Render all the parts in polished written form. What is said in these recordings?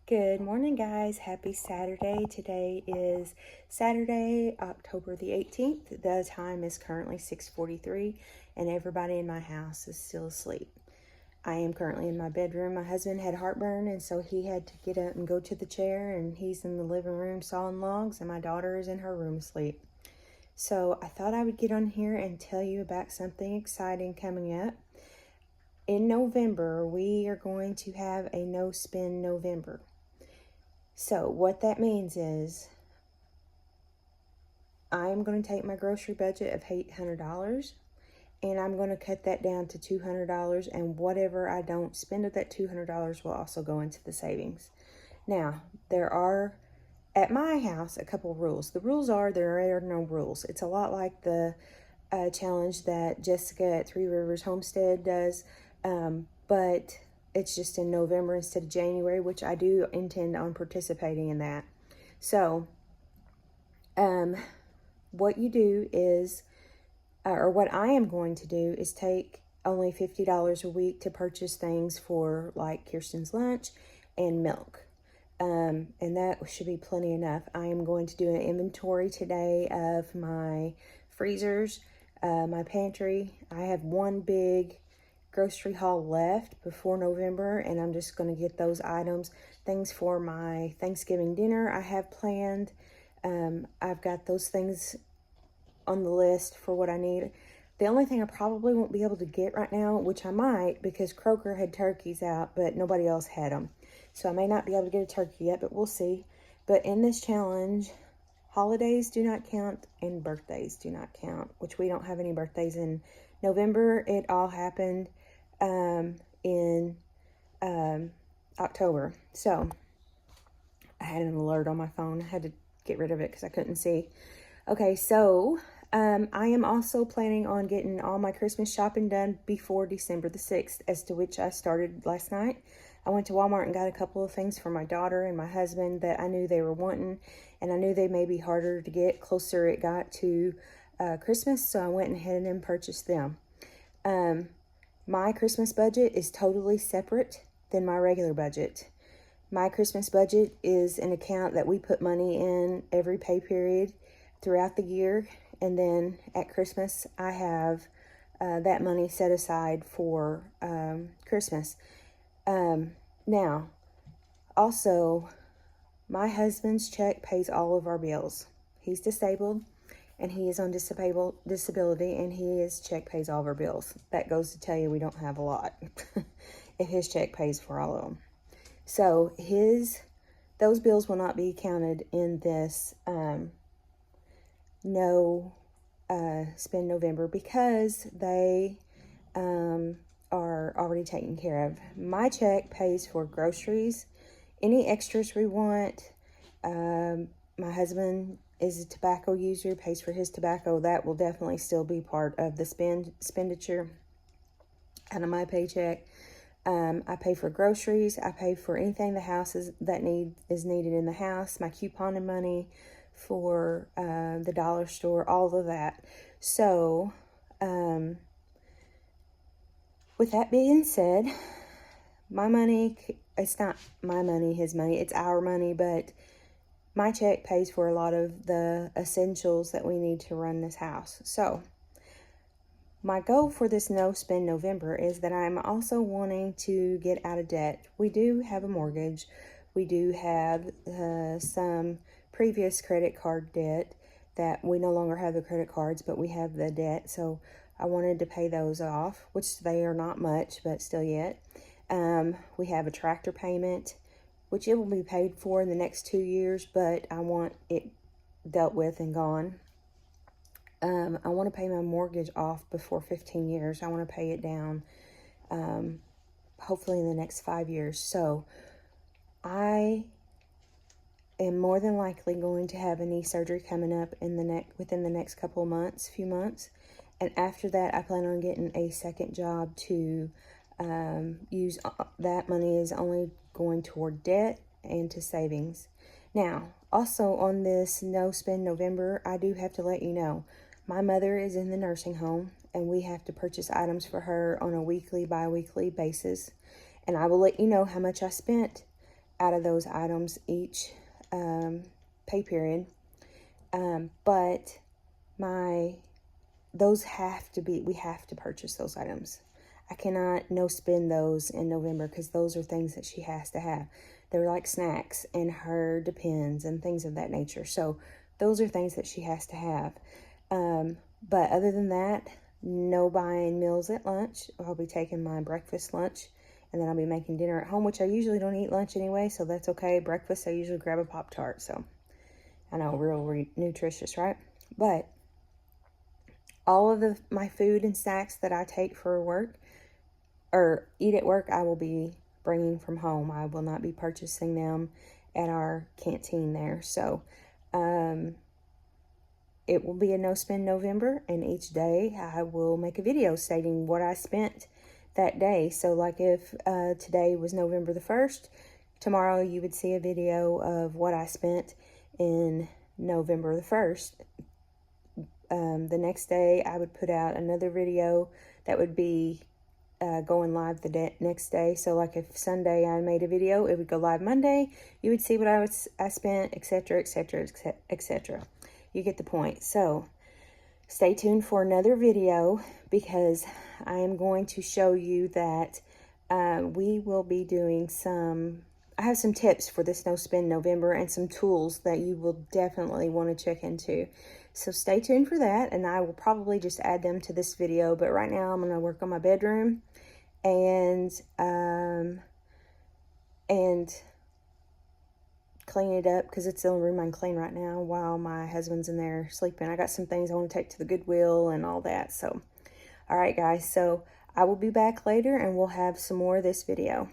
Good morning, guys. Happy Saturday. Today is Saturday, October the 18th. The time is currently 6:43, and everybody in my house is still asleep. I am currently in my bedroom. My husband had heartburn, and so he had to get up and go to the chair, and he's in the living room sawing logs, and my daughter is in her room asleep. So I thought I would get on here and tell you about something exciting coming up. In November, we are going to have a no-spend November. So what that means is I'm going to take my grocery budget of $800 and I'm going to cut that down to $200, and whatever I don't spend of that $200 will also go into the savings. Now, there are, at my house, a couple rules. The rules are there are no rules. It's a lot like the challenge that Jessica at Three Rivers Homestead does, but it's just in November instead of January, which I do intend on participating in that. So, what you do is, or what I am going to do is take only $50 a week to purchase things for like Kirsten's lunch and milk. And that should be plenty enough. I am going to do an inventory today of my freezers, my pantry. I have one big grocery haul left before November, and I'm just going to get those items, things for my Thanksgiving dinner I have planned. I've got those things on the list for what I need. The only thing I probably won't be able to get right now, which I might, because Kroger had turkeys out, but nobody else had them. So I may not be able to get a turkey yet, but we'll see. But in this challenge, holidays do not count and birthdays do not count, which we don't have any birthdays in November. It all happened in October. So I had an alert on my phone. I had to get rid of it because I couldn't see. Okay, so I am also planning on getting all my Christmas shopping done before December the 6th, as to which I started last night. I went to Walmart and got a couple of things for my daughter and my husband that I knew they were wanting, and I knew they may be harder to get closer it got to Christmas, so I went ahead and purchased them. My Christmas budget is totally separate than my regular budget. My Christmas budget is an account that we put money in every pay period throughout the year, and then at Christmas I have that money set aside for Christmas. Now, also, my husband's check pays all of our bills. He's disabled, and he is on disability, and his check pays all of our bills. That goes to tell you we don't have a lot if his check pays for all of them. So those bills will not be counted in this no spend November, because they are already taken care of. My check pays for groceries, any extras we want. My husband is a tobacco user, pays for his tobacco. That will definitely still be part of the expenditure out of my paycheck. I pay for groceries. I pay for anything the house is needed in the house. My couponing money for the dollar store, all of that. So, with that being said, my money, it's not my money, his money, it's our money, but my check pays for a lot of the essentials that we need to run this house. So, my goal for this no spend November is that I'm also wanting to get out of debt. We do have a mortgage. We do have some previous credit card debt that we no longer have the credit cards, but we have the debt. So I wanted to pay those off, which they are not much, but still yet. We have a tractor payment, which it will be paid for in the next 2 years, but I want it dealt with and gone. I want to pay my mortgage off before 15 years. I want to pay it down, hopefully in the next 5 years. So I am more than likely going to have a knee surgery coming up within the next few months. And after that, I plan on getting a second job to use. That money is only going toward debt and to savings. Now, also on this no spend November, I do have to let you know, my mother is in the nursing home, and we have to purchase items for her on a weekly, bi-weekly basis. And I will let you know how much I spent out of those items each pay period. But those have to be, we have to purchase those items. I cannot no spend those in November because those are things that she has to have. They're like snacks and her Depends and things of that nature. So those are things that she has to have. But other than that, no buying meals at lunch. I'll be taking my breakfast, lunch, and then I'll be making dinner at home, which I usually don't eat lunch anyway, so that's okay. Breakfast, I usually grab a Pop-Tart, so I know, real nutritious, right? But all of my food and snacks that I take for work or eat at work, I will be bringing from home. I will not be purchasing them at our canteen there. So it will be a no spend November, and each day I will make a video stating what I spent that day. So like if today was November the 1st, tomorrow you would see a video of what I spent in November the 1st. The next day I would put out another video that would be going live the next day. So like if Sunday I made a video, it would go live Monday. You would see what I spent, etc., etc., etc. You get the point. So stay tuned for another video because I am going to show you that we will be doing I have some tips for this No Spend November and some tools that you will definitely want to check into. So stay tuned for that, and I will probably just add them to this video. But right now I'm going to work on my bedroom and clean it up because it's the only room I can clean right now while my husband's in there sleeping. I got some things I want to take to the Goodwill and all that. So, all right, guys. So I will be back later and we'll have some more of this video.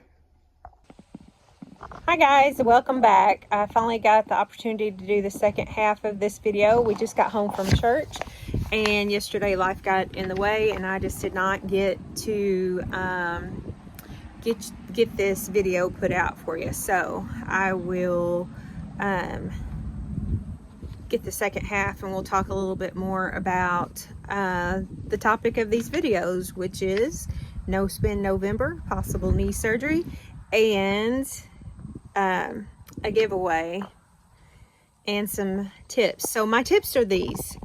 Hi guys, welcome back. I finally got the opportunity to do the second half of this video. We just got home from church and yesterday life got in the way and I just did not get to get this video put out for you. So I will get the second half and we'll talk a little bit more about the topic of these videos, which is No Spend November, possible knee surgery, and a giveaway and some tips. So my tips are these.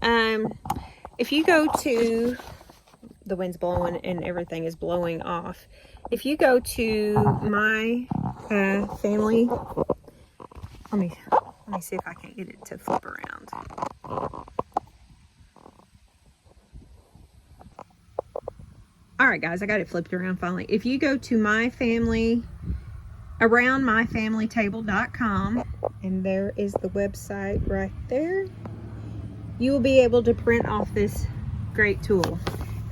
If you go to, the wind's blowing and everything is blowing off. If you go to my family, let me see if I can get it to flip around. All right, guys, I got it flipped around finally. If you go to aroundmyfamilytable.com, and there is the website right there, you will be able to print off this great tool.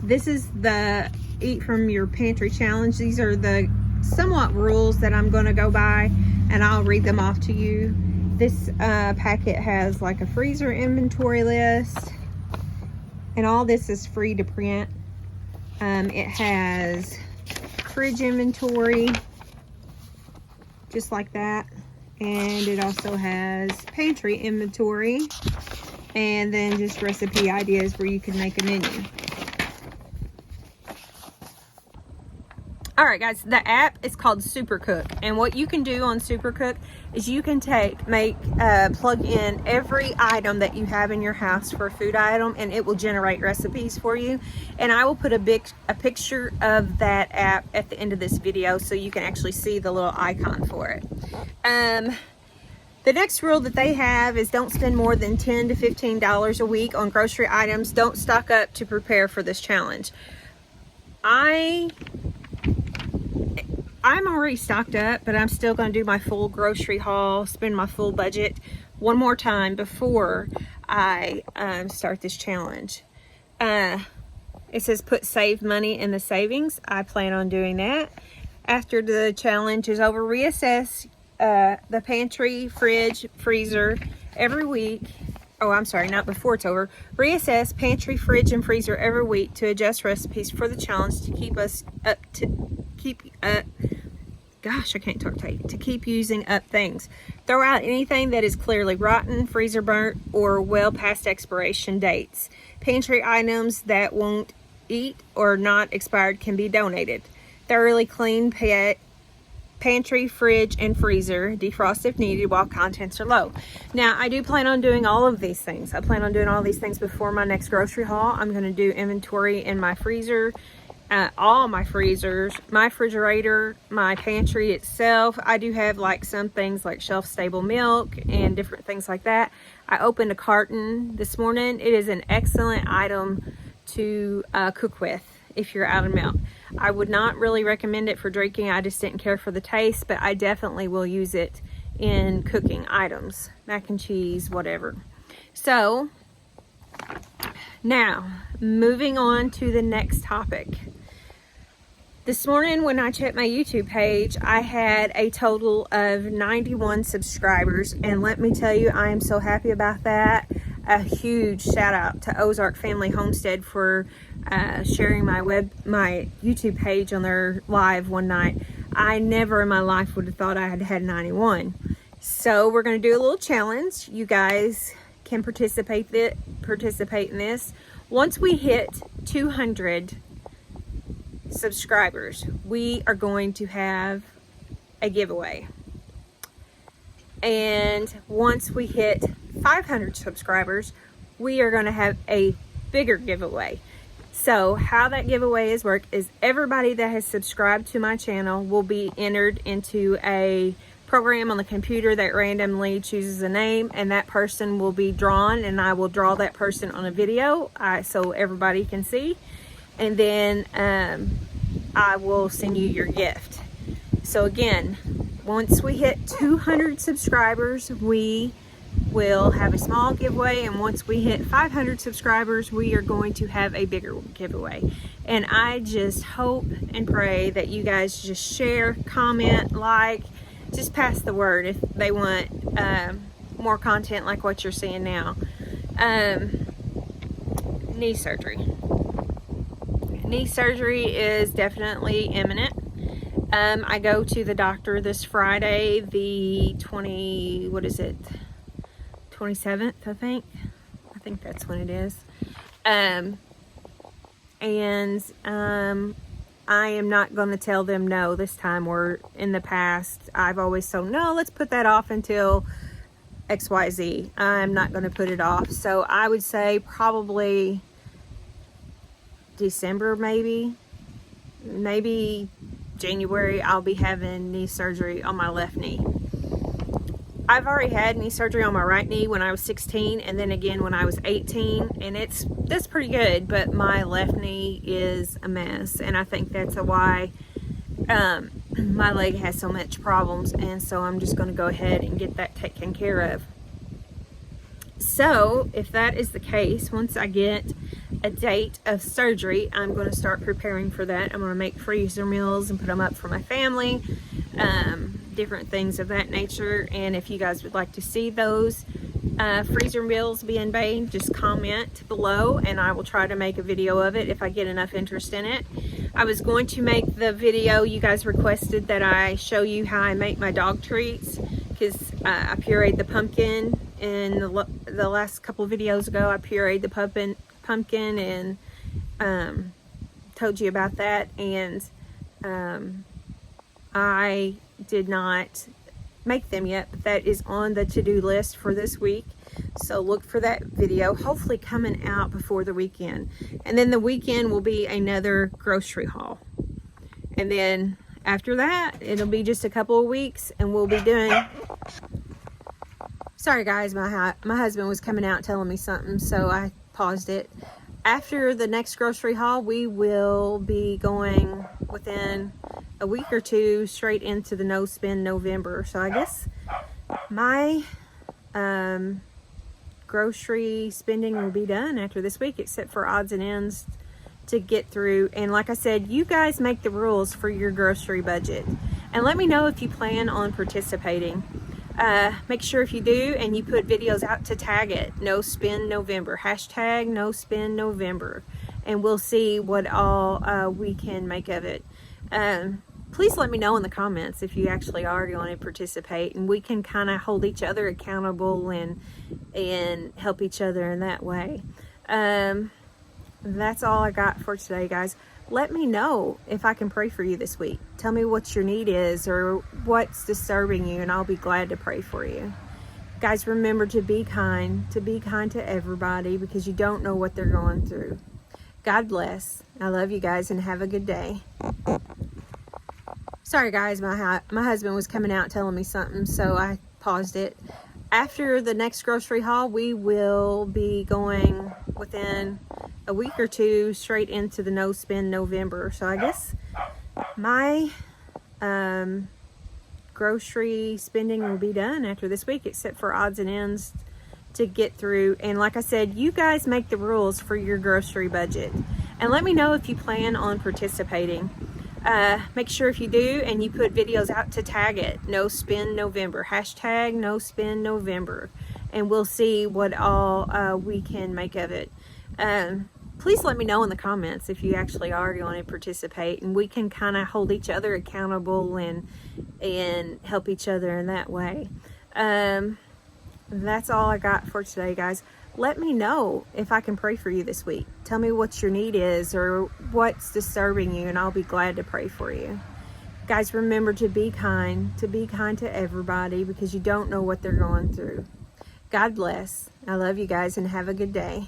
This is the Eat From Your Pantry Challenge. These are the somewhat rules that I'm going to go by, and I'll read them off to you. This packet has like a freezer inventory list, and all this is free to print. It has fridge inventory, just like that, and it also has pantry inventory, and then just recipe ideas where you can make a menu. All right, guys, the app is called Supercook, and what you can do on Supercook is you can plug in every item that you have in your house for a food item, and it will generate recipes for you. And I will put a picture of that app at the end of this video so you can actually see the little icon for it. The next rule that they have is don't spend more than $10 to $15 a week on grocery items. Don't stock up to prepare for this challenge. I'm already stocked up, but I'm still going to do my full grocery haul, spend my full budget one more time before I start this challenge. It says put saved money in the savings. I plan on doing that. After the challenge is over, reassess the pantry, fridge, freezer every week. Oh, I'm sorry, not before it's over. Reassess pantry, fridge, and freezer every week to adjust recipes for the challenge to keep using up things. Throw out anything that is clearly rotten, freezer burnt, or well past expiration dates. Pantry items that won't eat or not expired can be donated. Thoroughly clean pantry, fridge, and freezer. Defrost if needed while contents are low. Now, I do plan on doing all of these things. I plan on doing all these things before my next grocery haul. I'm going to do inventory in my freezer, all my freezers, my refrigerator, my pantry itself. I do have like some things like shelf-stable milk and different things like that. I opened a carton this morning. It is an excellent item to cook with if you're out of milk. I would not really recommend it for drinking. I just didn't care for the taste, but I definitely will use it in cooking items, mac and cheese, whatever. So now moving on to the next topic. This morning when I checked my YouTube page, I had a total of 91 subscribers, and let me tell you, I am so happy about that. A huge shout out to Ozark Family Homestead for sharing my YouTube page on their live one night. I never in my life would have thought I had 91. So we're going to do a little challenge. You guys can participate in this. Once we hit 200 subscribers, we are going to have a giveaway. And once we hit 500 subscribers, we are going to have a bigger giveaway. So how that giveaway is work is everybody that has subscribed to my channel will be entered into a program on the computer that randomly chooses a name, and that person will be drawn, and I will draw that person on a video so everybody can see. And then I will send you your gift. So again, once we hit 200 subscribers, we will have a small giveaway, and once we hit 500 subscribers, we are going to have a bigger giveaway. And I just hope and pray that you guys just share, comment, like, just pass the word if they want more content like what you're seeing now. Knee surgery. Knee surgery is definitely imminent. I go to the doctor this Friday, the 27th, I think. I think that's when it is. I am not going to tell them no this time, or in the past I've always told no, let's put that off until XYZ. I'm not going to put it off. So I would say probably December, maybe January, I'll be having knee surgery on my left knee. I've already had knee surgery on my right knee when I was 16, and then again when I was 18, and that's pretty good, but my left knee is a mess, and I think that's why my leg has so much problems, and so I'm just going to go ahead and get that taken care of. So if that is the case, once I get a date of surgery, I'm going to start preparing for that. I'm going to make freezer meals and put them up for my family, different things of that nature. And if you guys would like to see those freezer meals being made, just comment below and I will try to make a video of it if I get enough interest in it. I was going to make the video you guys requested that I show you how I make my dog treats, because I pureed the pumpkin in the last couple of videos ago. I pureed the pumpkin and told you about that, and I did not make them yet, but that is on the to-do list for this week. So look for that video, hopefully coming out before the weekend. And then the weekend will be another grocery haul. And then after that, it'll be just a couple of weeks and we'll be doing... Sorry guys, my husband was coming out telling me something, so I paused it. After the next grocery haul, we will be going within a week or two straight into the No Spend November. So I guess my grocery spending will be done after this week, except for odds and ends to get through. And like I said, you guys make the rules for your grocery budget, and let me know if you plan on participating. Make sure if you do and you put videos out to tag it No Spend November, hashtag No Spend November, and we'll see what all we can make of it. Please let me know in the comments if you actually are going to participate, and we can kind of hold each other accountable and help each other in that way. That's all I got for today, guys. let me know if I can pray for you this week. Tell me what your need is or what's disturbing you, and I'll be glad to pray for you. Guys, remember to be kind to everybody, because you don't know what they're going through. God bless. I love you guys, and have a good day. Sorry guys, my husband was coming out telling me something, so I paused it. After the next grocery haul, we will be going within a week or two straight into the no spend November. So I guess my grocery spending will be done after this week, except for odds and ends to get through. And like I said, you guys make the rules for your grocery budget, and let me know if you plan on participating. Make sure if you do and you put videos out to tag it No Spend November, hashtag No Spend November, and we'll see what all we can make of it. Please let me know in the comments if you actually are going to participate, and we can kind of hold each other accountable and help each other in that way. That's all I got for today, guys. Let me know if I can pray for you this week. Tell me what your need is or what's disturbing you, and I'll be glad to pray for you. Guys, remember to be kind to everybody, because you don't know what they're going through. God bless. I love you guys, and have a good day.